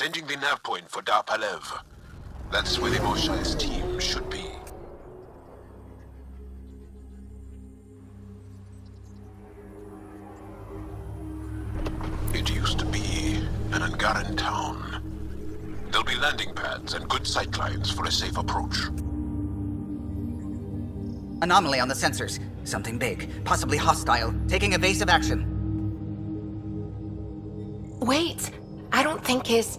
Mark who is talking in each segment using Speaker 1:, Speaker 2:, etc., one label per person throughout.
Speaker 1: Sending the nav point for Darpalev. That's where the Mosha's team should be. It used to be an Angaran town. There'll be landing pads and good sightlines for a safe approach.
Speaker 2: Anomaly on the sensors. Something big, possibly hostile, taking evasive action.
Speaker 3: Wait, I don't think his...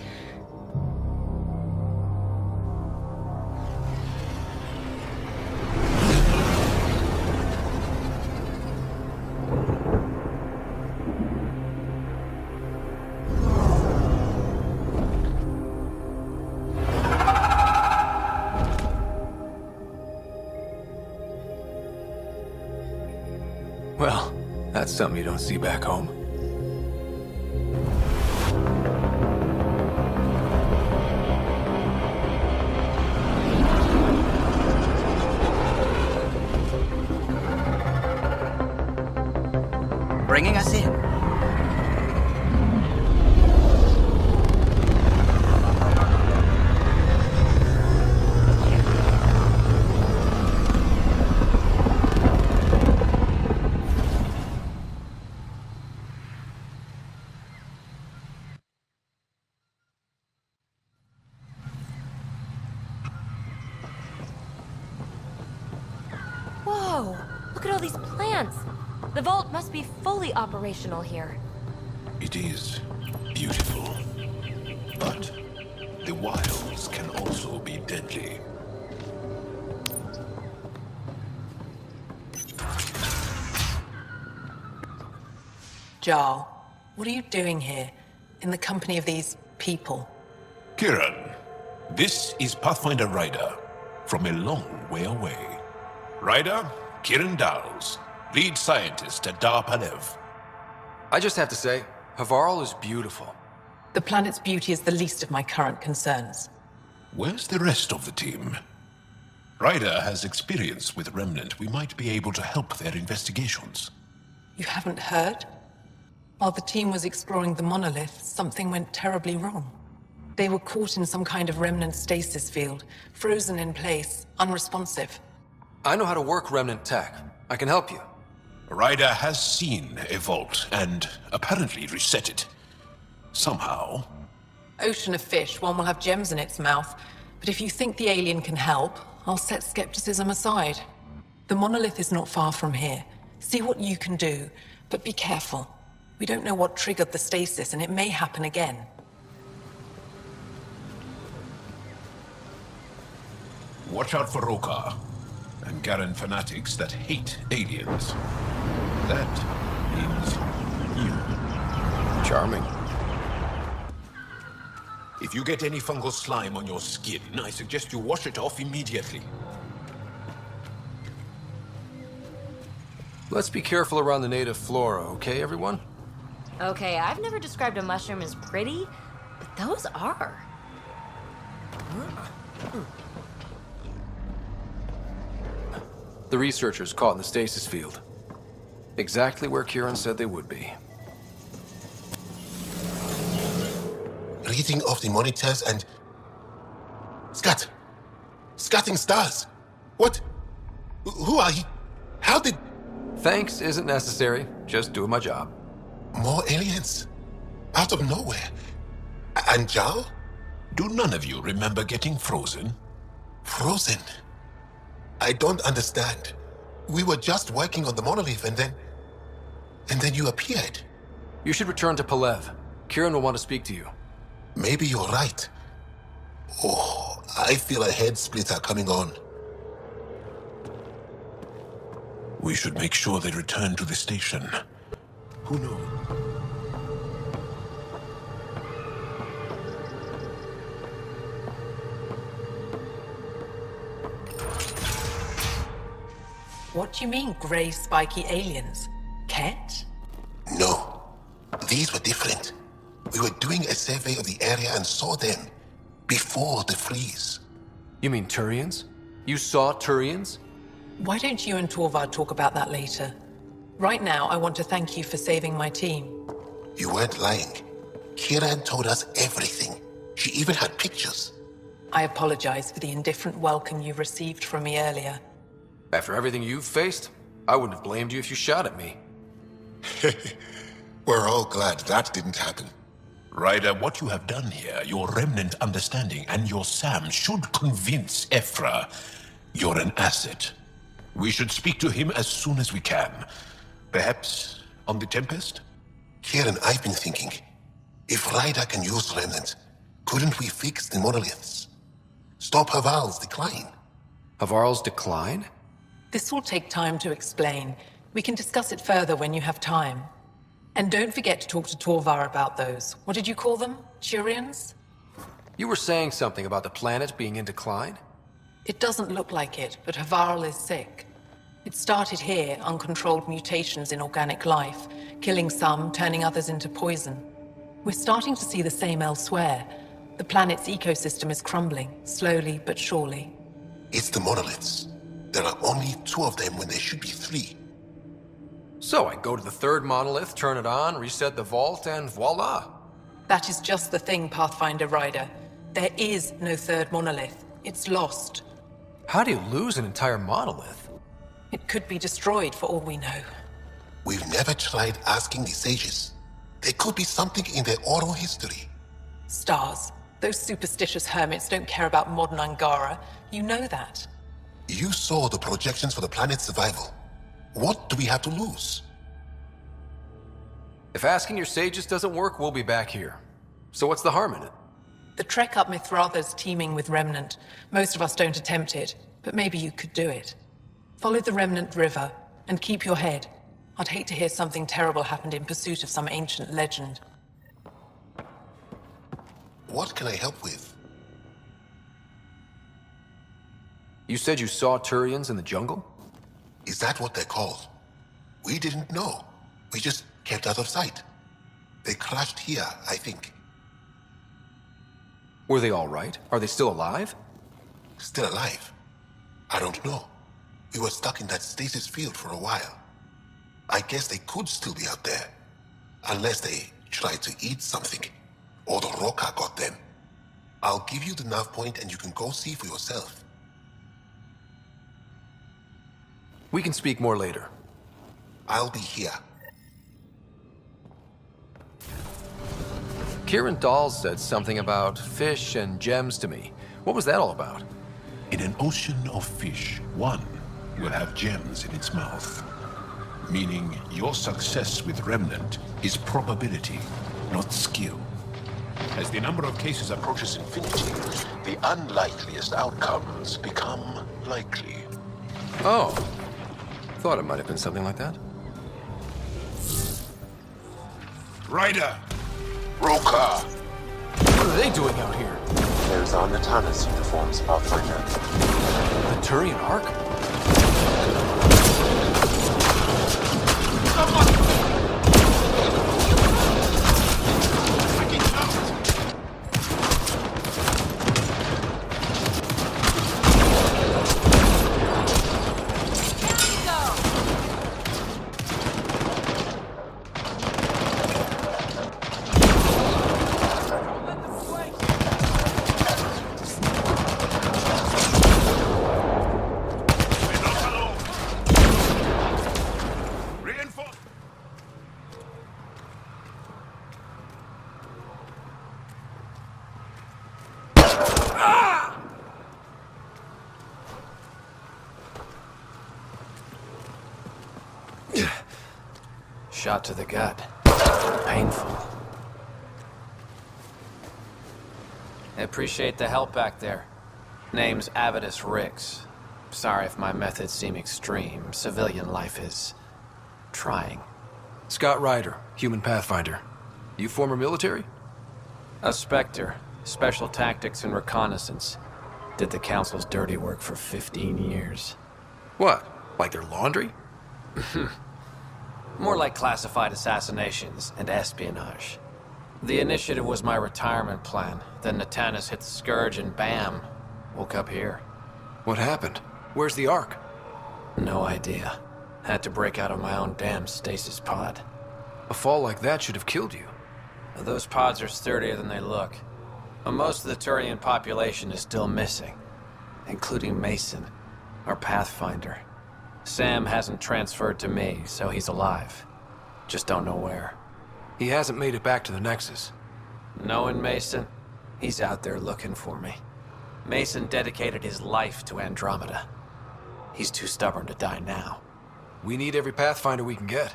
Speaker 4: Well, that's something you don't see back home.
Speaker 2: Bringing us in.
Speaker 3: Whoa, look at all these plants. The vault must be fully operational here.
Speaker 1: It is beautiful. But the wilds can also be deadly.
Speaker 5: Jarl, what are you doing here, in the company of these people?
Speaker 1: Kiran, this is Pathfinder Ryder, from a long way away. Ryder, Kiran Dals, lead scientist at Darpalev.
Speaker 4: I just have to say, Havarl is beautiful.
Speaker 5: The planet's beauty is the least of my current concerns.
Speaker 1: Where's the rest of the team? Ryder has experience with Remnant. We might be able to help their investigations.
Speaker 5: You haven't heard? While the team was exploring the monolith, something went terribly wrong. They were caught in some kind of remnant stasis field, frozen in place, unresponsive.
Speaker 4: I know how to work remnant tech. I can help you.
Speaker 1: Ryder has seen a vault and apparently reset it. Somehow.
Speaker 5: Ocean of fish, one will have gems in its mouth. But if you think the alien can help, I'll set skepticism aside. The monolith is not far from here. See what you can do, but be careful. We don't know what triggered the stasis, and it may happen again.
Speaker 1: Watch out for Rokar and Garen fanatics that hate aliens. That means you.
Speaker 4: Charming.
Speaker 1: If you get any fungal slime on your skin, I suggest you wash it off immediately.
Speaker 4: Let's be careful around the native flora, okay, everyone?
Speaker 3: Okay, I've never described a mushroom as pretty, but those are.
Speaker 4: The researchers caught in the stasis field. Exactly where Kieran said they would be.
Speaker 6: Reading off the monitors and... Scat! Scatting stars! What? Who are you? How did...
Speaker 4: Thanks isn't necessary. Just doing my job.
Speaker 6: More aliens? Out of nowhere? And Jarl?
Speaker 1: Do none of you remember getting frozen?
Speaker 6: Frozen? I don't understand. We were just working on the monolith and then you appeared.
Speaker 4: You should return to Palev. Kieran will want to speak to you.
Speaker 6: Maybe you're right. Oh, I feel a head splitter coming on.
Speaker 1: We should make sure they return to the station. Who knows?
Speaker 5: What do you mean, grey, spiky aliens? Ket?
Speaker 6: No, these were different. We were doing a survey of the area and saw them before the freeze.
Speaker 4: You mean Turians? You saw Turians?
Speaker 5: Why don't you and Torvald talk about that later? Right now, I want to thank you for saving my team.
Speaker 6: You weren't lying. Kieran told us everything. She even had pictures.
Speaker 5: I apologize for the indifferent welcome you received from me earlier.
Speaker 4: After everything you've faced, I wouldn't have blamed you if you shot at me.
Speaker 6: We're all glad that didn't happen.
Speaker 1: Ryder, what you have done here, your remnant understanding and your Sam should convince Ephra you're an asset. We should speak to him as soon as we can. Perhaps on the Tempest?
Speaker 6: Kieran, I've been thinking, if Ryder can use remnant, couldn't we fix the monoliths? Stop Havarl's decline?
Speaker 4: Havarl's decline?
Speaker 5: This will take time to explain. We can discuss it further when you have time. And don't forget to talk to Torvar about those. What did you call them? Turians?
Speaker 4: You were saying something about the planet being in decline?
Speaker 5: It doesn't look like it, but Havarl is sick. It started here, uncontrolled mutations in organic life, killing some, turning others into poison. We're starting to see the same elsewhere. The planet's ecosystem is crumbling, slowly but surely.
Speaker 6: It's the monoliths. There are only 2 of them when there should be 3.
Speaker 4: So I go to the third monolith, turn it on, reset the vault, and voila!
Speaker 5: That is just the thing, Pathfinder Ryder. There is no third monolith. It's lost.
Speaker 4: How do you lose an entire monolith?
Speaker 5: It could be destroyed for all we know.
Speaker 6: We've never tried asking the sages. There could be something in their oral history.
Speaker 5: Stars. Those superstitious hermits don't care about modern Angara. You know that.
Speaker 6: You saw the projections for the planet's survival. What do we have to lose?
Speaker 4: If asking your sages doesn't work, we'll be back here. So what's the harm in it?
Speaker 5: The trek up Mithratha's teeming with Remnant. Most of us don't attempt it, but maybe you could do it. Follow the Remnant River, and keep your head. I'd hate to hear something terrible happened in pursuit of some ancient legend.
Speaker 6: What can I help with?
Speaker 4: You said you saw Turians in the jungle?
Speaker 6: Is that what they're called? We didn't know. We just kept out of sight. They crashed here, I think.
Speaker 4: Were they all right? Are they still alive?
Speaker 6: Still alive? I don't know. We were stuck in that stasis field for a while. I guess they could still be out there. Unless they tried to eat something. Or the Roca got them. I'll give you the nav point and you can go see for yourself.
Speaker 4: We can speak more later.
Speaker 6: I'll be here.
Speaker 4: Kieran Dawes said something about fish and gems to me. What was that all about?
Speaker 1: In an ocean of fish, one will have gems in its mouth. Meaning your success with Remnant is probability, not skill. As the number of cases approaches infinity, the unlikeliest outcomes become likely.
Speaker 4: Oh. Thought it might have been something like that.
Speaker 1: Ryder! Roka!
Speaker 4: What are they doing out here?
Speaker 7: There's Anatana's uniforms, Pathfinder.
Speaker 4: The Turian Ark? Shot to the gut. Painful.
Speaker 8: I appreciate the help back there. Name's Avidus Rix. Sorry if my methods seem extreme. Civilian life is trying.
Speaker 4: Scott Ryder, human Pathfinder. You former military?
Speaker 8: A Spectre. Special tactics and reconnaissance. Did the Council's dirty work for 15 years.
Speaker 4: What? Like their laundry?
Speaker 8: More like classified assassinations and espionage. The initiative was my retirement plan. Then Natanis hit the Scourge and bam, woke up here.
Speaker 4: What happened? Where's the Ark?
Speaker 8: No idea. Had to break out of my own damn stasis pod.
Speaker 4: A fall like that should have killed you.
Speaker 8: Those pods are sturdier than they look. Most of the Turian population is still missing, including Mason, our Pathfinder. Sam hasn't transferred to me, so he's alive. Just don't know where.
Speaker 4: He hasn't made it back to the Nexus.
Speaker 8: Knowing Mason, he's out there looking for me. Mason dedicated his life to Andromeda. He's too stubborn to die now.
Speaker 4: We need every Pathfinder we can get.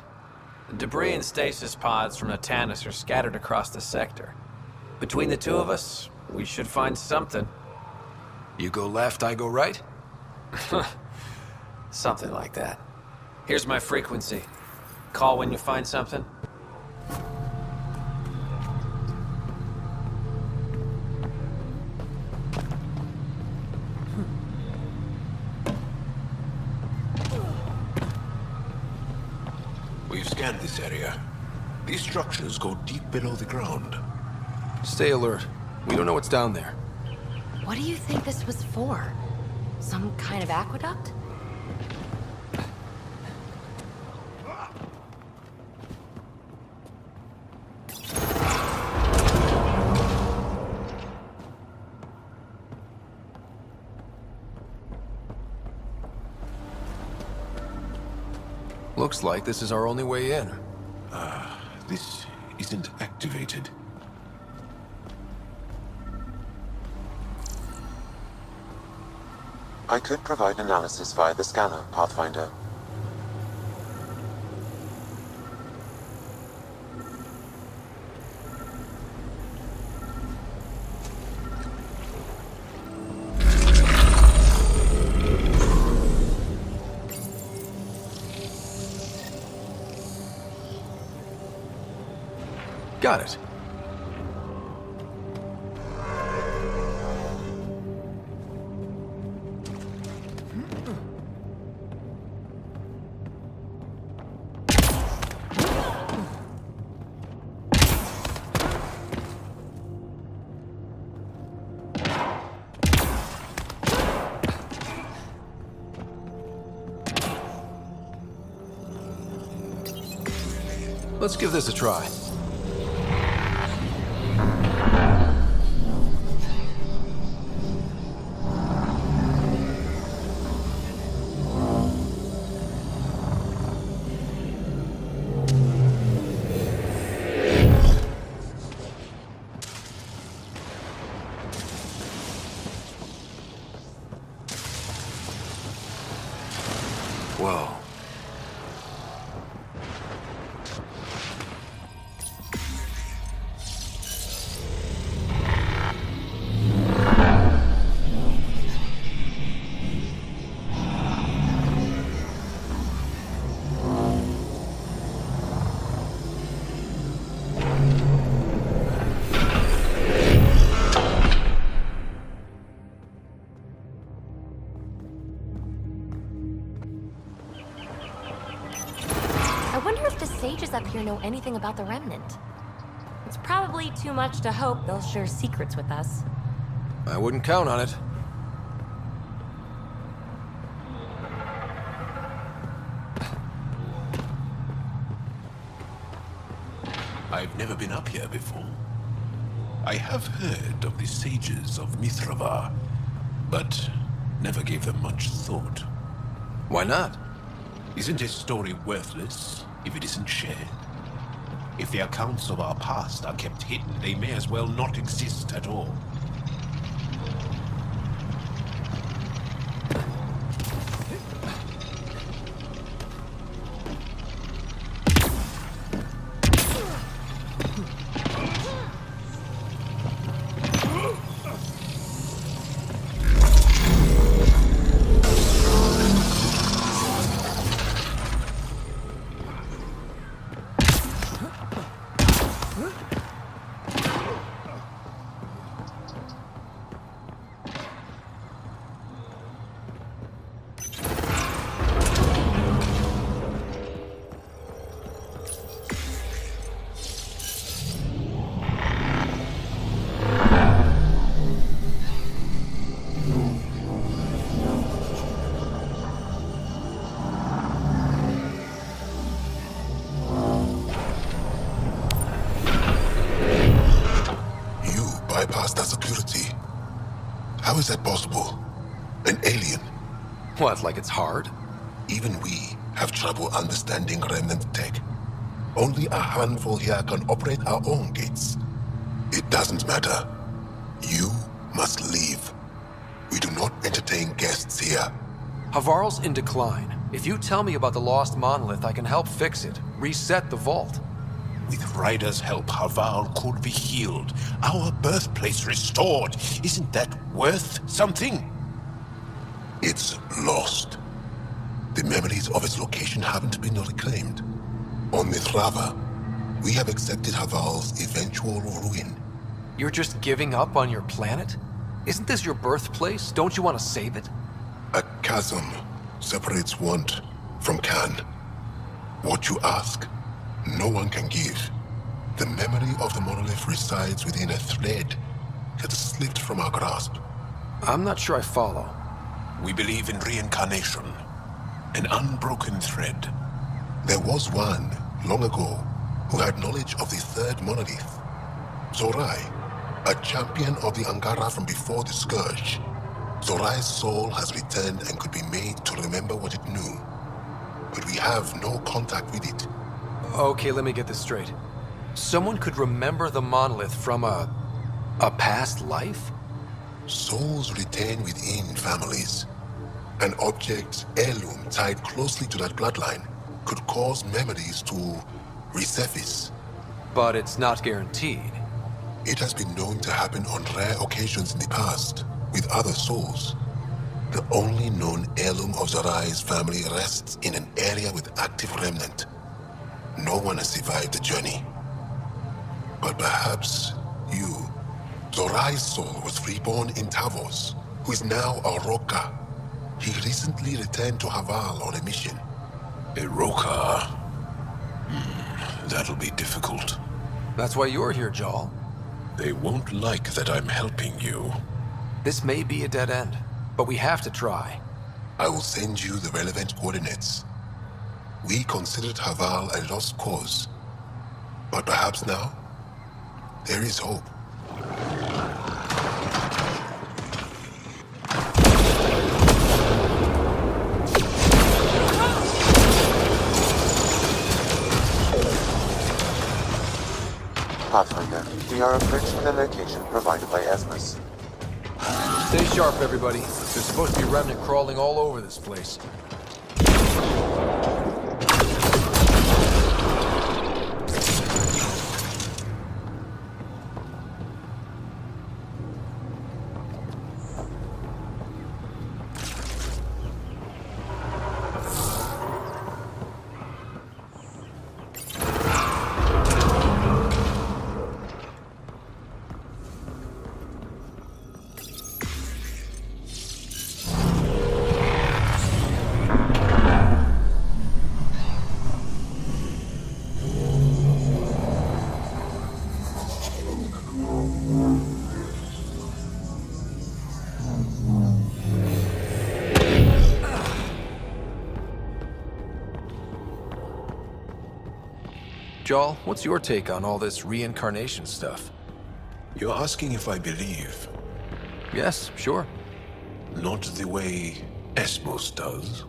Speaker 8: The debris and stasis pods from the Tannis are scattered across the sector. Between the two of us, we should find something.
Speaker 4: You go left, I go right?
Speaker 8: Something like that. Here's my frequency. Call when you find something.
Speaker 1: We've scanned this area. These structures go deep below the ground.
Speaker 4: Stay alert. We don't know what's down there.
Speaker 3: What do you think this was for? Some kind of aqueduct?
Speaker 4: Looks like this is our only way in.
Speaker 1: This isn't activated.
Speaker 7: I could provide analysis via the scanner, Pathfinder.
Speaker 4: Got it. Let's give this a try. Whoa.
Speaker 3: I wonder if the sages up here know anything about the Remnant. It's probably too much to hope they'll share secrets with us.
Speaker 4: I wouldn't count on it.
Speaker 1: I've never been up here before. I have heard of the sages of Mithravar, but never gave them much thought.
Speaker 4: Why not?
Speaker 1: Isn't a story worthless if it isn't shared? If the accounts of our past are kept hidden, they may as well not exist at all.
Speaker 6: How is that possible? An alien?
Speaker 4: What, like it's hard?
Speaker 6: Even we have trouble understanding remnant tech. Only a handful here can operate our own gates. It doesn't matter. You must leave. We do not entertain guests here.
Speaker 4: Havarl's in decline. If you tell me about the lost monolith, I can help fix it. Reset the vault.
Speaker 1: With Ryder's help, Havarl could be healed. Our birthplace restored. Isn't that worth something?
Speaker 6: It's lost. The memories of its location haven't been reclaimed. On Mithrava, we have accepted Havarl's eventual ruin.
Speaker 4: You're just giving up on your planet? Isn't this your birthplace? Don't you want to save it?
Speaker 6: A chasm separates want from can. What you ask, no one can give. The memory of the monolith resides within a thread that slipped from our grasp.
Speaker 4: I'm not sure I follow.
Speaker 1: We believe in reincarnation. An unbroken thread.
Speaker 6: There was one, long ago, who had knowledge of the third monolith. Zorai, a champion of the Angara from before the Scourge. Zorai's soul has returned and could be made to remember what it knew. But we have no contact with it.
Speaker 4: Okay, let me get this straight. Someone could remember the monolith from a past life?
Speaker 6: Souls retain within families. An object, heirloom tied closely to that bloodline could cause memories to resurface.
Speaker 4: But it's not guaranteed.
Speaker 6: It has been known to happen on rare occasions in the past, with other souls. The only known heirloom of Zorai's family rests in an area with active remnant. No one has survived the journey. But perhaps you. Zorai's soul was reborn in Tavos, who is now a Roka. He recently returned to Havarl on a mission.
Speaker 1: A Roka. That'll be difficult.
Speaker 4: That's why you're here, Jarl.
Speaker 1: They won't like that I'm helping you.
Speaker 4: This may be a dead end, but we have to try.
Speaker 6: I will send you the relevant coordinates. We considered Havarl a lost cause. But perhaps now, there is hope.
Speaker 7: Pathfinder, we are approaching the location provided by Esmus.
Speaker 4: Stay sharp, everybody. There's supposed to be remnant crawling all over this place. Jarl, what's your take on all this reincarnation stuff?
Speaker 1: You're asking if I believe.
Speaker 4: Yes, sure.
Speaker 1: Not the way Esmos does.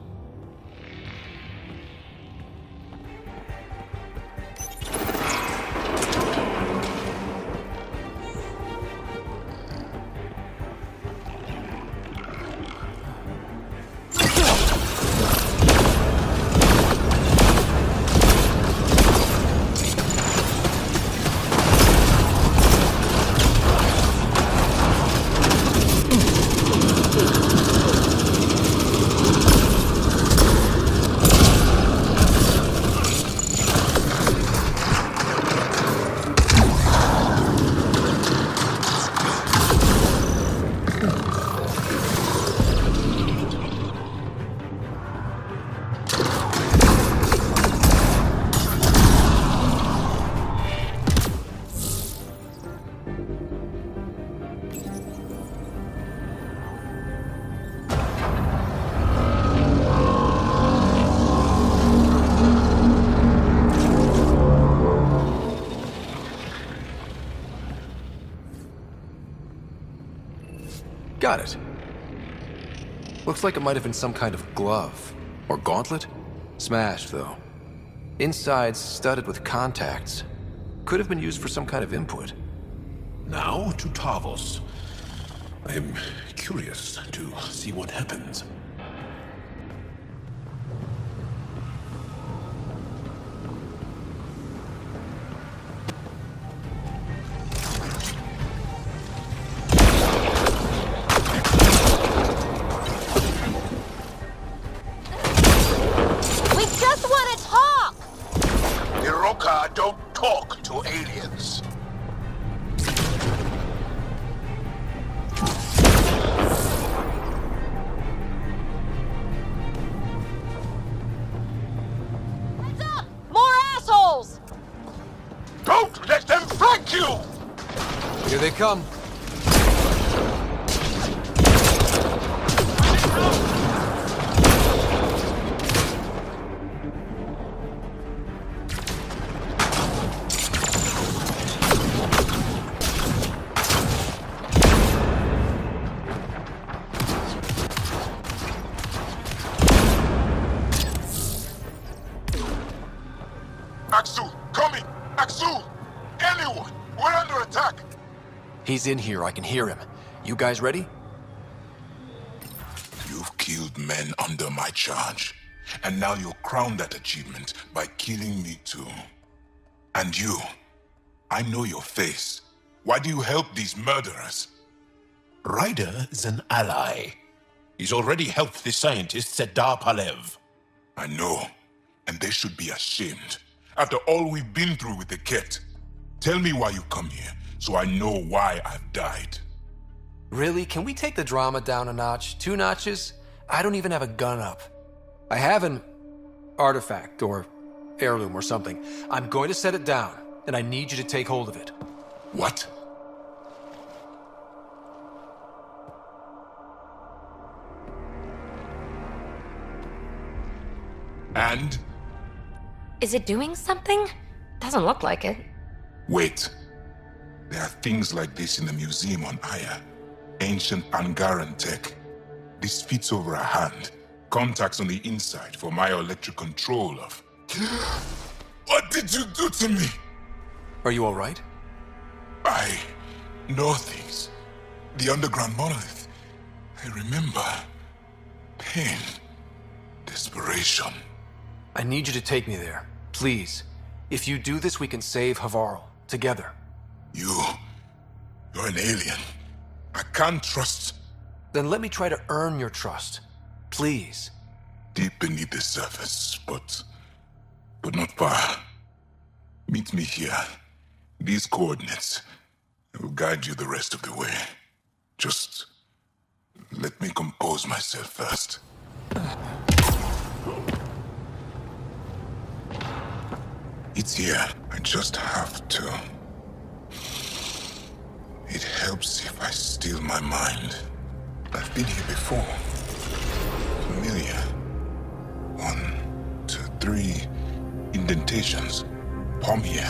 Speaker 4: Got it. Looks like it might have been some kind of glove. Or gauntlet? Smashed, though. Inside's studded with contacts. Could have been used for some kind of input.
Speaker 1: Now to Tavos. I am curious to see what happens.
Speaker 3: We just want to talk!
Speaker 6: Iroka don't talk to aliens.
Speaker 3: Heads up! More assholes!
Speaker 6: Don't let them flank you!
Speaker 4: Here they come.
Speaker 6: Axel, coming! Axel! Anyone! We're under attack!
Speaker 4: He's in here, I can hear him. You guys ready?
Speaker 6: You've killed men under my charge. And now you'll crown that achievement by killing me too. And you, I know your face. Why do you help these murderers?
Speaker 1: Ryder is an ally. He's already helped the scientists at Dar Palev.
Speaker 6: I know, and they should be ashamed. After all we've been through with the Ket. Tell me why you come here, so I know why I've died.
Speaker 4: Really? Can we take the drama down a notch? 2 notches? I don't even have a gun up. I have an artifact or heirloom or something. I'm going to set it down, and I need you to take hold of it.
Speaker 6: What? And?
Speaker 3: Is it doing something? Doesn't look like it.
Speaker 6: Wait. There are things like this in the museum on Aya. Ancient Angaran tech. This fits over a hand. Contacts on the inside for myoelectric control of... What did you do to me?
Speaker 4: Are you all right?
Speaker 6: I know things. The underground monolith. I remember. Pain. Desperation.
Speaker 4: I need you to take me there. Please. If you do this, we can save Havarl. Together.
Speaker 6: You're an alien. I can't trust...
Speaker 4: Then let me try to earn your trust. Please.
Speaker 6: Deep beneath the surface, but not far. Meet me here. These coordinates. I will guide you the rest of the way. Just let me compose myself first. It's here. I just have to. It helps if I still my mind. I've been here before. Familiar. 1, 2, 3 indentations. Palm here.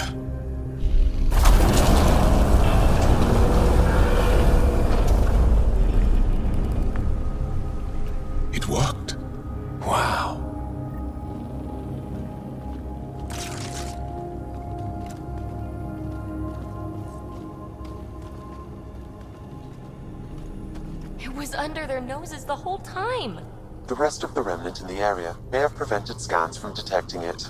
Speaker 6: It worked.
Speaker 4: Wow.
Speaker 3: It was under their noses the whole time.
Speaker 7: The rest of the remnant in the area may have prevented scans from detecting it.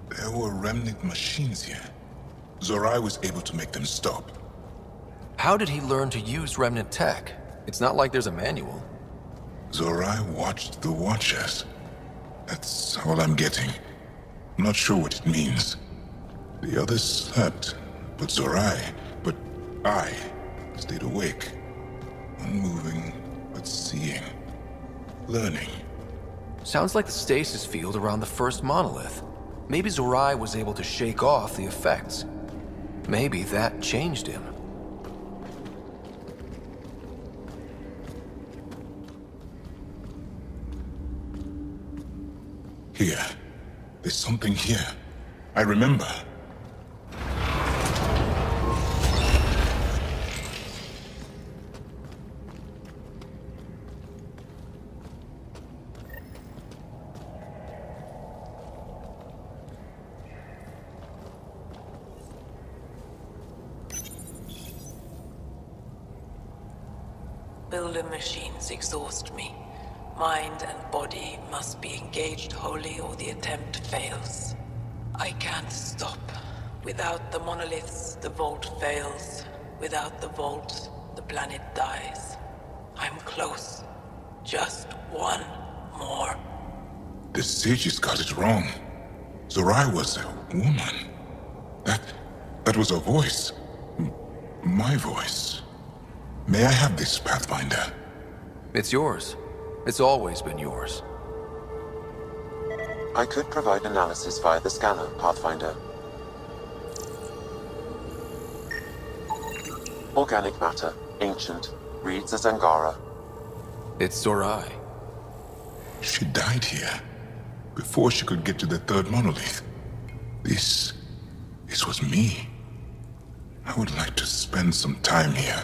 Speaker 6: There were remnant machines here. Zorai was able to make them stop.
Speaker 4: How did he learn to use remnant tech? It's not like there's a manual.
Speaker 6: Zorai watched the Watchers. That's all I'm getting. I'm not sure what it means. The others slept, but I stayed awake. Unmoving, but seeing. Learning.
Speaker 4: Sounds like the stasis field around the first monolith. Maybe Zorai was able to shake off the effects. Maybe that changed him.
Speaker 6: Here. There's something here. I remember.
Speaker 5: Builder machines exhaust me. Mind and body must be engaged wholly or the attempt fails. I can't stop. Without the monoliths, the vault fails. Without the vault, the planet dies. I'm close. Just one more.
Speaker 6: The sages got it wrong. Zorai was a woman. That was a voice. My voice. May I have this, Pathfinder?
Speaker 4: It's yours. It's always been yours.
Speaker 7: I could provide analysis via the scanner, Pathfinder. Organic matter, ancient, reads as Angara.
Speaker 4: It's Zorai.
Speaker 6: She died here, before she could get to the third monolith. This was me. I would like to spend some time here.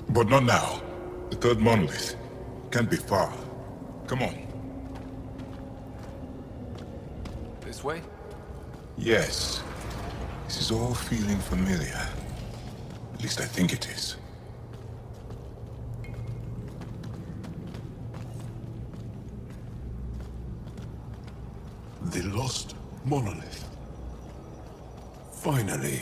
Speaker 6: But not now. The third monolith can't be far. Come on.
Speaker 4: This way?
Speaker 6: Yes. This is all feeling familiar. At least I think it is.
Speaker 1: The lost monolith. Finally.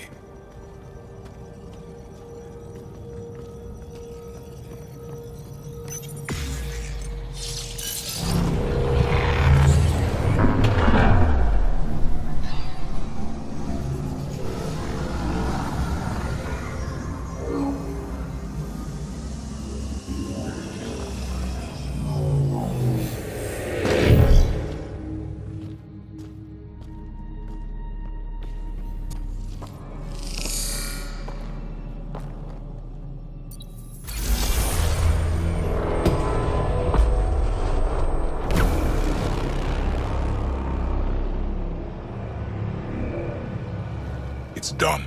Speaker 6: It's done.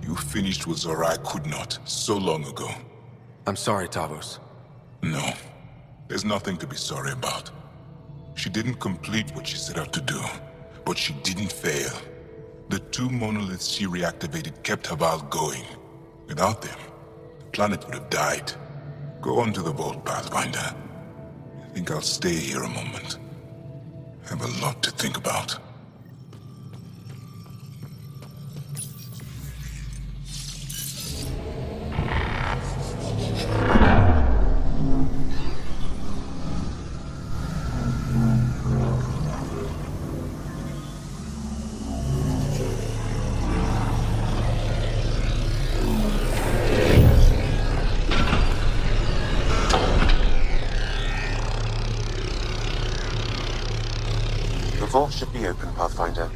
Speaker 6: You finished what Zorai could not so long ago.
Speaker 4: I'm sorry, Tavos.
Speaker 6: No, there's nothing to be sorry about. She didn't complete what she set out to do, but she didn't fail. The two monoliths she reactivated kept Havarl going. Without them, the planet would have died. Go on to the vault, Pathfinder. I think I'll stay here a moment. I have a lot to think about.
Speaker 7: The vault should be open, Pathfinder.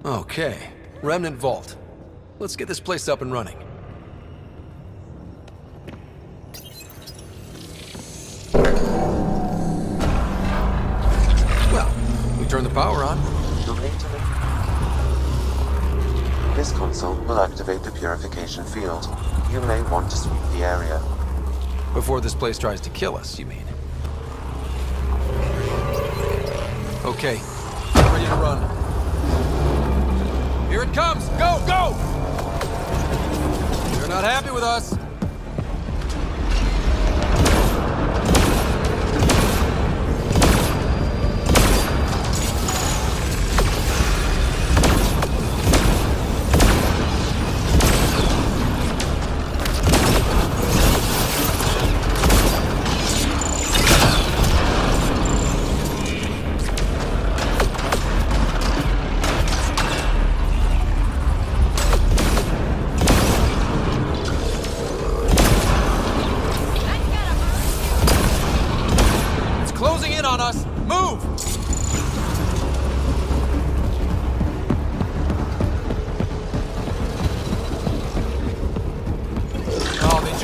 Speaker 4: Okay, Remnant Vault. Let's get this place up and running. Well, we turn the power on.
Speaker 7: You'll need to This console will activate the purification field. You may want to sweep the area.
Speaker 4: Before this place tries to kill us, you mean? Okay, ready to run. Here it comes! Go, go! You're not happy with us.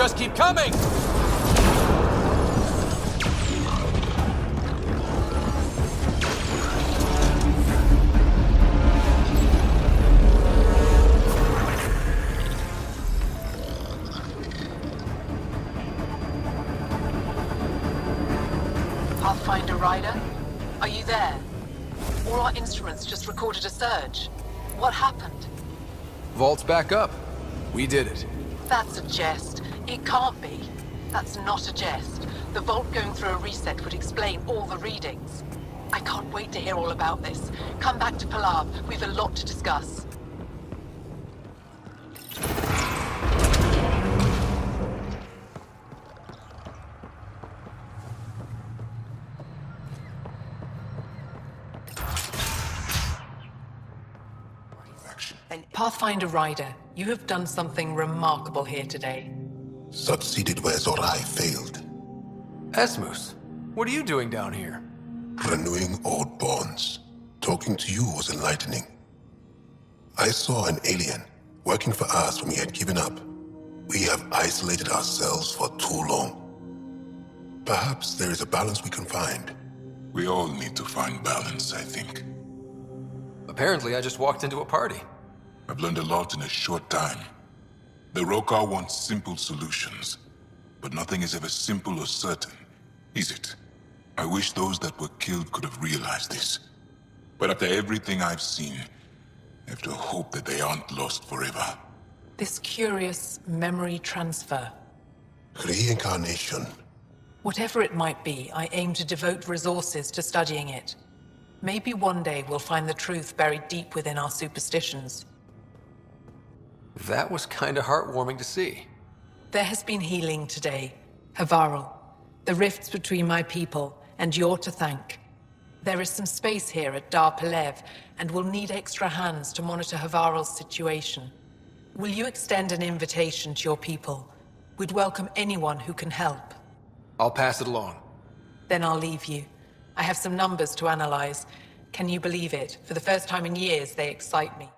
Speaker 4: must keep coming!
Speaker 5: Pathfinder Rider? Are you there? All our instruments just recorded a surge. What happened?
Speaker 4: Vault's back up. We did it.
Speaker 5: That's a jest. It can't be. That's not a jest. The vault going through a reset would explain all the readings. I can't wait to hear all about this. Come back to Palav. We've a lot to discuss. Pathfinder Rider, you have done something remarkable here today.
Speaker 6: Succeeded where Zorai failed.
Speaker 4: Esmus, what are you doing down here?
Speaker 6: Renewing old bonds. Talking to you was enlightening. I saw an alien working for us when we had given up. We have isolated ourselves for too long. Perhaps there is a balance we can find.
Speaker 9: We all need to find balance, I think.
Speaker 4: Apparently, I just walked into a party.
Speaker 9: I've learned a lot in a short time. The Rokar wants simple solutions, but nothing is ever simple or certain, is it? I wish those that were killed could have realized this. But after everything I've seen, I have to hope that they aren't lost forever.
Speaker 5: This curious memory transfer.
Speaker 6: Reincarnation.
Speaker 5: Whatever it might be, I aim to devote resources to studying it. Maybe one day we'll find the truth buried deep within our superstitions.
Speaker 4: That was kinda heartwarming to see.
Speaker 5: There has been healing today, Havarl. The rifts between my people, and you're to thank. There is some space here at Dar Pelev, and we'll need extra hands to monitor Havarl's situation. Will you extend an invitation to your people? We'd welcome anyone who can help.
Speaker 4: I'll pass it along.
Speaker 5: Then I'll leave you. I have some numbers to analyze. Can you believe it? For the first time in years, they excite me.